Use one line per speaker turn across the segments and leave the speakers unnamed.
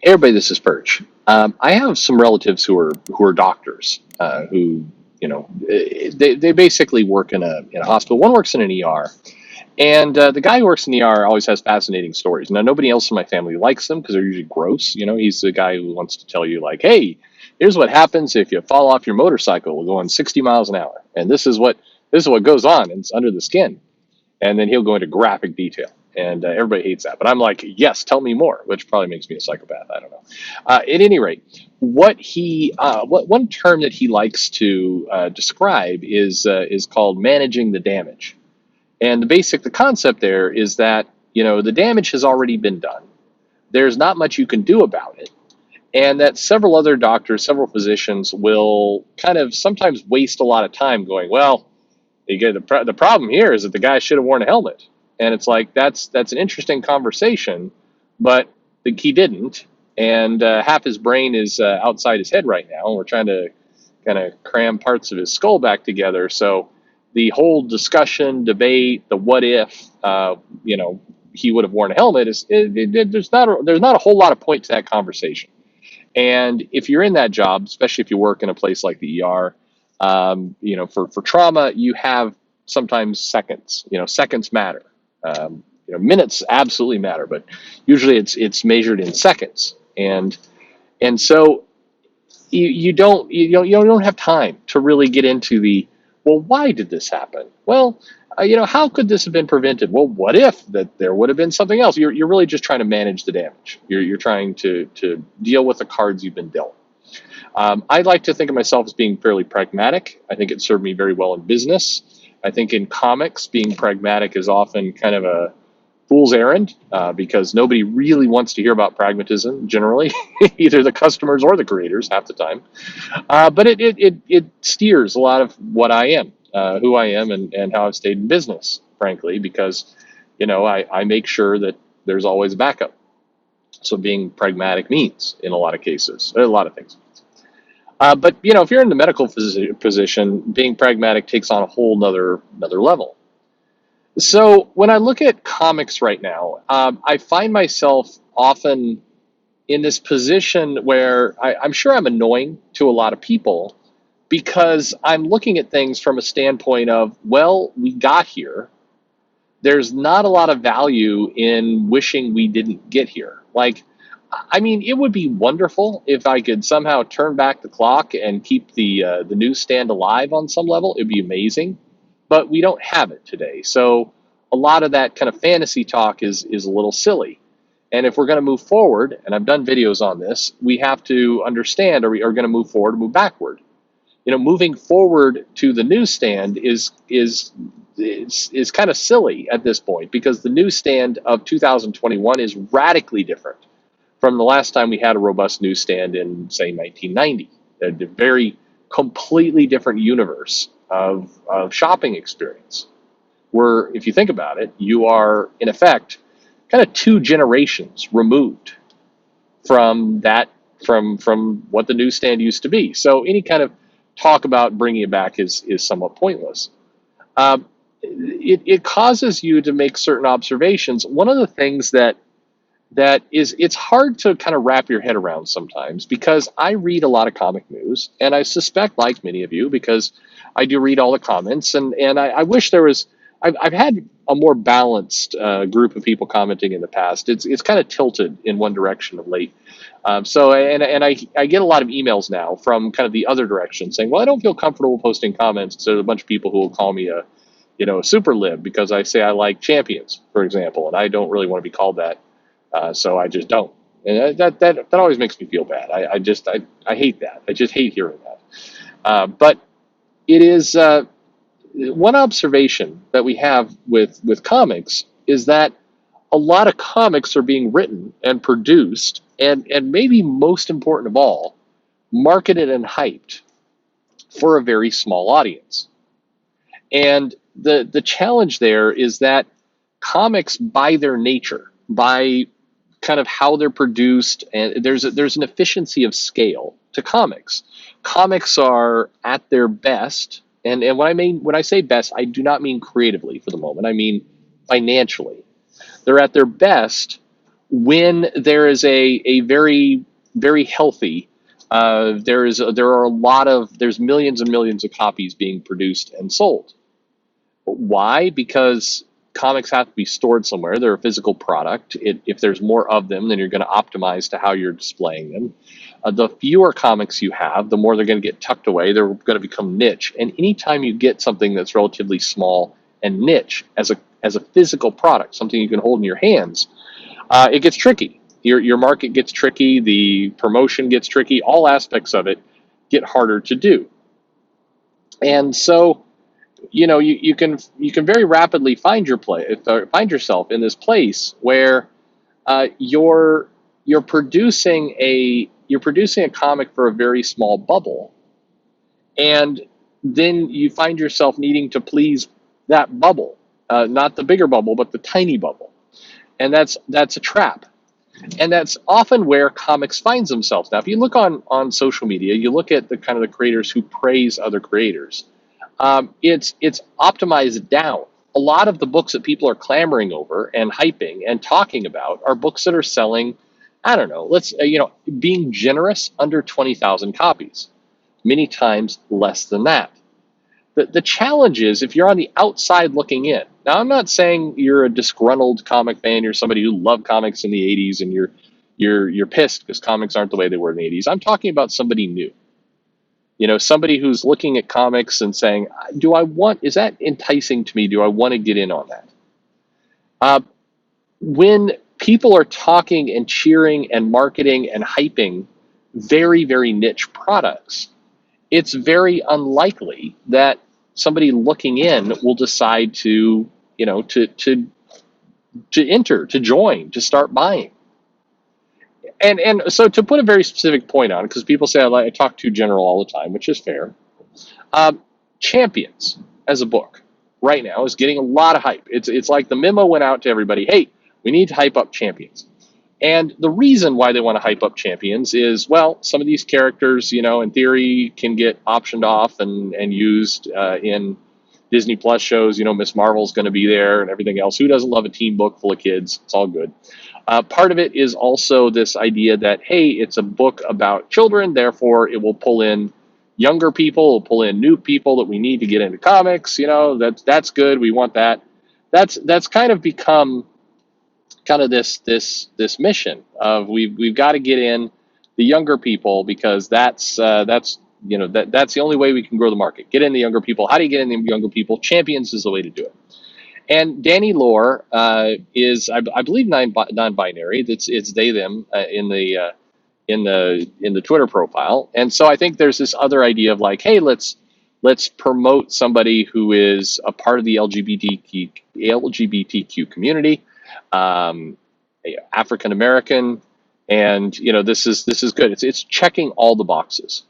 Hey everybody, this is Perch. I have some relatives who are doctors who they basically work in a hospital. One works in an ER, and the guy who works in the ER always has fascinating stories. Now nobody else in my family likes them because they're usually gross. He's the guy who wants to tell you like, "Hey, here's what happens if you fall off your motorcycle going 60 miles an hour, and this is what goes on. And it's under the skin." And then he'll go into graphic detail. And everybody hates that, but I'm like, yes, tell me more, which probably makes me a psychopath. I don't know. At any rate, what one term that he likes to describe is called managing the damage. And the concept there is that the damage has already been done. There's not much you can do about it, and that several other doctors, several physicians will kind of sometimes waste a lot of time going, well, the problem here is that the guy should have worn a helmet, and it's like that's an interesting conversation, but he didn't, and half his brain is outside his head right now, and we're trying to kind of cram parts of his skull back together. So the whole discussion, debate, the what if, he would have worn a helmet there's not a whole lot of point to that conversation. And if you're in that job, especially if you work in a place like the ER, for trauma, you have sometimes seconds. Seconds matter. Minutes absolutely matter, but usually it's measured in seconds. And so you don't have time to really get into the, well, why did this happen? Well, how could this have been prevented? Well, what if that there would have been something else? You're really just trying to manage the damage. You're trying to deal with the cards you've been dealt. I like to think of myself as being fairly pragmatic. I think it served me very well in business. I think in comics, being pragmatic is often kind of a fool's errand because nobody really wants to hear about pragmatism generally, either the customers or the creators half the time. But it steers a lot of what I am, who I am, and how I've stayed in business, frankly, because I make sure that there's always a backup. So being pragmatic means, in a lot of cases, a lot of things. But if you're in the medical position, being pragmatic takes on a whole another level. So when I look at comics right now, I find myself often in this position where I'm sure I'm annoying to a lot of people because I'm looking at things from a standpoint of, well, we got here. There's not a lot of value in wishing we didn't get here. Like, I mean, it would be wonderful if I could somehow turn back the clock and keep the newsstand alive on some level. It'd be amazing, but we don't have it today. So a lot of that kind of fantasy talk is a little silly. And if we're going to move forward, and I've done videos on this, we have to understand: are we going to move forward or move backward? Moving forward to the newsstand is kind of silly at this point because the newsstand of 2021 is radically different from the last time we had a robust newsstand in, say, 1990. A very completely different universe of shopping experience. Where, if you think about it, you are, in effect, kind of two generations removed from that, from what the newsstand used to be. So any kind of talk about bringing it back is somewhat pointless. It causes you to make certain observations. One of the things that it's hard to kind of wrap your head around sometimes because I read a lot of comic news, and I suspect, like many of you, because I do read all the comments, and I wish there was. I've had a more balanced group of people commenting in the past. It's kind of tilted in one direction of late. I get a lot of emails now from kind of the other direction saying, well, I don't feel comfortable posting comments. So there's a bunch of people who will call me a super lib because I say I like champions, for example, and I don't really want to be called that. So I just don't, and that always makes me feel bad. I hate that. I just hate hearing that. But it is one observation that we have with comics is that a lot of comics are being written and produced, and maybe most important of all, marketed and hyped for a very small audience. And the challenge there is that comics, by their nature, by kind of how they're produced, and there's an efficiency of scale to comics. Comics are at their best, and when I say best, I do not mean creatively for the moment. I mean financially. They're at their best when there is a very, very healthy, there's millions and millions of copies being produced and sold. Why? Because comics have to be stored somewhere. They're a physical product. If there's more of them, then you're going to optimize to how you're displaying them. The fewer comics you have, the more they're going to get tucked away. They're going to become niche. And anytime you get something that's relatively small and niche as a physical product, something you can hold in your hands, it gets tricky. Your market gets tricky. The promotion gets tricky. All aspects of it get harder to do. And so, you can very rapidly find yourself in this place where you're producing a comic for a very small bubble, and then you find yourself needing to please that bubble, not the bigger bubble, but the tiny bubble, and that's a trap. And that's often where comics finds themselves. Now, if you look on social media, you look at the kind of the creators who praise other creators. It's optimized down. A lot of the books that people are clamoring over and hyping and talking about are books that are selling, I don't know, being generous, under 20,000 copies, many times less than that. The challenge is, if you're on the outside looking in. Now, I'm not saying you're a disgruntled comic fan, you're somebody who loved comics in the 80s and you're pissed because comics aren't the way they were in the 80s. I'm talking about somebody new. Somebody who's looking at comics and saying, is that enticing to me? Do I want to get in on that? When people are talking and cheering and marketing and hyping very, very niche products, it's very unlikely that somebody looking in will decide to enter, to join, to start buying. And so, to put a very specific point on, because people say I talk too general all the time, which is fair. Champions as a book right now is getting a lot of hype. It's like the memo went out to everybody. Hey, we need to hype up Champions. And the reason why they want to hype up Champions is, well, some of these characters, in theory, can get optioned off and used in Disney Plus shows. Miss Marvel's going to be there and everything else. Who doesn't love a teen book full of kids? It's all good. Part of it is also this idea that, hey, it's a book about children, therefore it will pull in younger people, will pull in new people that we need to get into comics. That's good. We want that. That's kind of become kind of this mission of we've got to get in the younger people, because that's the only way we can grow the market. Get in the younger people. How do you get in the younger people? Champions is the way to do it. And Danny Lore is, I believe, non-binary. It's they them in the Twitter profile. And so I think there's this other idea of like, hey, let's promote somebody who is a part of the LGBTQ community, African American, and this is good. It's checking all the boxes.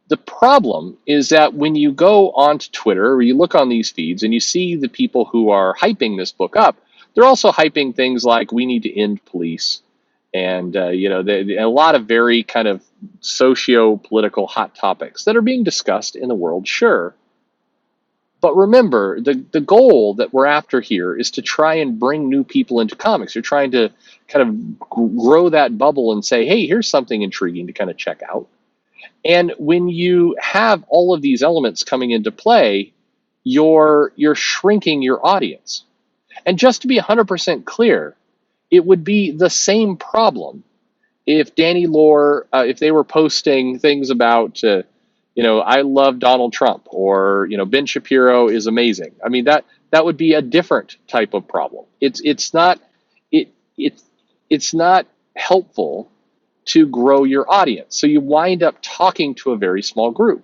The problem is that when you go onto Twitter or you look on these feeds and you see the people who are hyping this book up, they're also hyping things like we need to end police, and a lot of very kind of socio-political hot topics that are being discussed in the world, sure. But remember, the goal that we're after here is to try and bring new people into comics. You're trying to kind of grow that bubble and say, hey, here's something intriguing to kind of check out. And when you have all of these elements coming into play, you're shrinking your audience. And just to be 100% clear, it would be the same problem if Danny Lore, if they were posting things about, I love Donald Trump, or Ben Shapiro is amazing. I mean, that would be a different type of problem. It's not helpful to grow your audience. So you wind up talking to a very small group.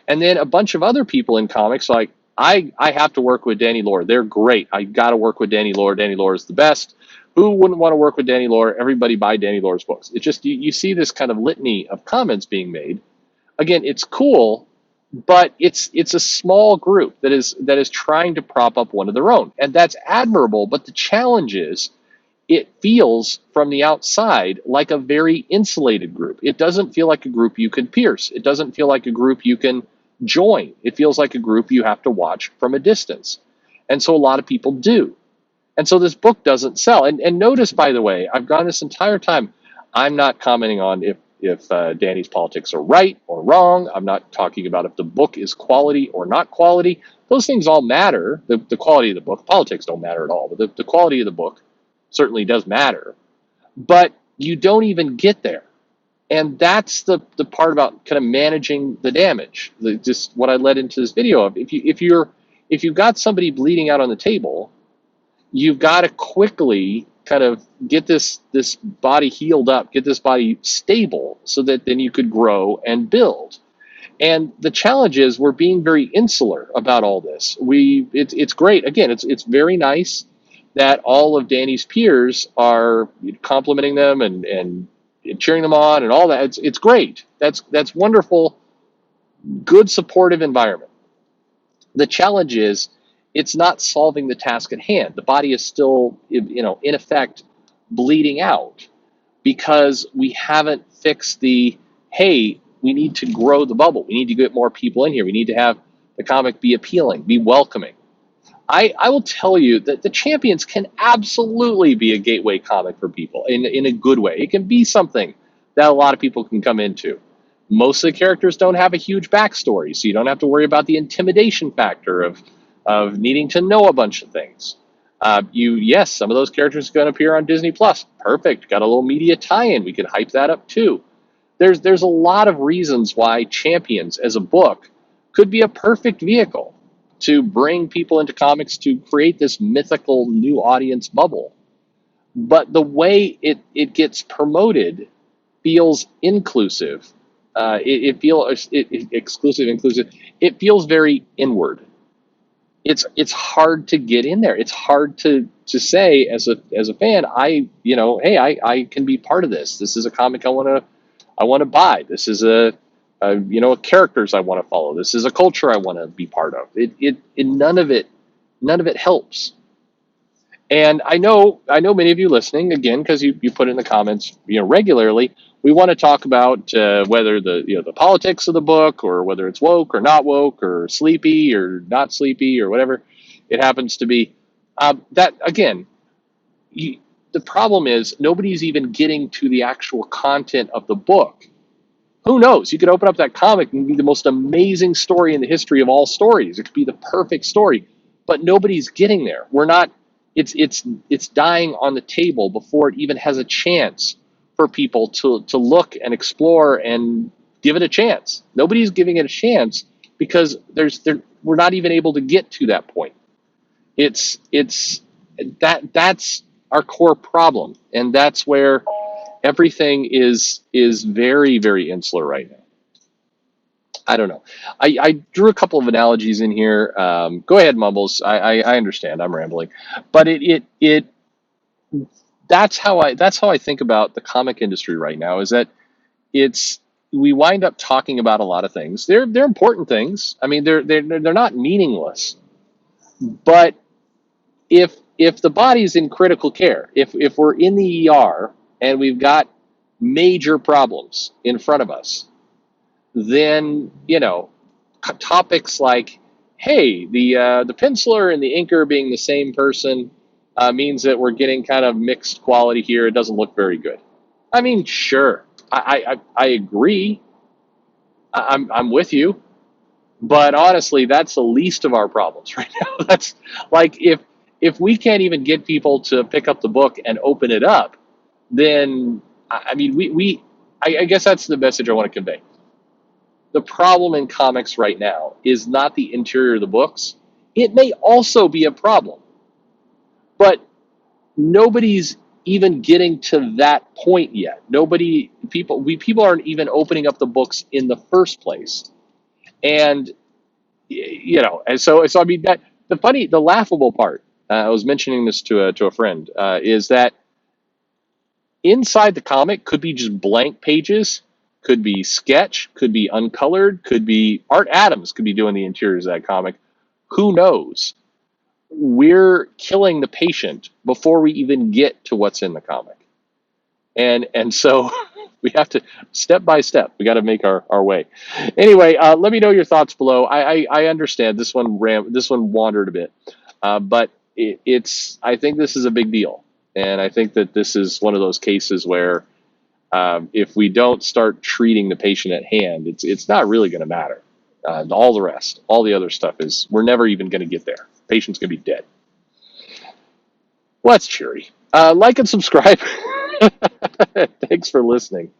And then a bunch of other people in comics, like, I have to work with Danny Lore. They're great. I got to work with Danny Lore. Danny Lore is the best. Who wouldn't want to work with Danny Lore? Everybody buy Danny Lore's books. It's just, you see this kind of litany of comments being made. Again, it's cool, but it's a small group that is trying to prop up one of their own. And that's admirable, but the challenge is, it feels from the outside like a very insulated group. It doesn't feel like a group you can pierce. It doesn't feel like a group you can join. It feels like a group you have to watch from a distance. And so a lot of people do. And so this book doesn't sell. And notice, by the way, I've gone this entire time, I'm not commenting on if Danny's politics are right or wrong. I'm not talking about if the book is quality or not quality. Those things all matter. The quality of the book, politics don't matter at all, but the quality of the book certainly does matter. But you don't even get there. And that's the part about kind of managing the damage. Just what I led into this video of. If you've got somebody bleeding out on the table, you've got to quickly kind of get this body healed up, get this body stable, so that then you could grow and build. And the challenge is we're being very insular about all this. It's great. Again, it's very nice that all of Danny's peers are complimenting them and cheering them on and all that. It's great. That's wonderful. Good supportive environment. The challenge is it's not solving the task at hand. The body is still, in effect, bleeding out because we haven't fixed hey, we need to grow the bubble. We need to get more people in here. We need to have the comic be appealing, be welcoming. I will tell you that the Champions can absolutely be a gateway comic for people in a good way. It can be something that a lot of people can come into. Most of the characters don't have a huge backstory, so you don't have to worry about the intimidation factor of needing to know a bunch of things. Yes, some of those characters are going to appear on Disney Plus. Perfect. Got a little media tie-in. We could hype that up too. There's a lot of reasons why Champions as a book could be a perfect vehicle to bring people into comics, to create this mythical new audience bubble. But the way it gets promoted feels inclusive. It feels exclusive, inclusive. It feels very inward. It's hard to get in there. It's hard to say as a fan, hey, I can be part of this. This is a comic I want to buy. This is a characters I want to follow. This is a culture I want to be part of. None of it helps. And I know many of you listening, again, because you put in the comments, regularly, we want to talk about whether the politics of the book, or whether it's woke or not woke, or sleepy or not sleepy, or whatever it happens to be. That again, the problem is nobody's even getting to the actual content of the book. Who knows? You could open up that comic and be the most amazing story in the history of all stories. It could be the perfect story, but nobody's getting there. We're not. It's dying on the table before it even has a chance for people to look and explore and give it a chance. Nobody's giving it a chance because we're not even able to get to that point. That's our core problem, and that's where everything is very, very insular right now. I don't know. I drew a couple of analogies in here. Go ahead, Mumbles. I understand. I'm rambling, but that's how I think about the comic industry right now. Is that we wind up talking about a lot of things. They're important things. I mean, they're not meaningless. But if the body's in critical care, if we're in the ER and we've got major problems in front of us, then topics like, hey, the penciler and the inker being the same person means that we're getting kind of mixed quality here. It doesn't look very good. I mean, sure, I agree. I'm with you, but honestly, that's the least of our problems right now. That's like if we can't even get people to pick up the book and open it up, then I mean I guess that's the message I want to convey. The problem in comics right now is not the interior of the books. It may also be a problem, but nobody's even getting to that point yet. People aren't even opening up the books in the first place. And and so I mean, that the laughable part, I was mentioning this to a friend, is that inside the comic could be just blank pages, could be sketch, could be uncolored, could be Art Adams could be doing the interiors of that comic. Who knows? We're killing the patient before we even get to what's in the comic. And so we have to, step by step, we got to make our way. Anyway, let me know your thoughts below. I understand this one wandered a bit, but I think this is a big deal. And I think that this is one of those cases where if we don't start treating the patient at hand, it's not really going to matter. All the rest, all the other stuff is, we're never even going to get there. Patient's going to be dead. Well, that's cheery. Like and subscribe. Thanks for listening.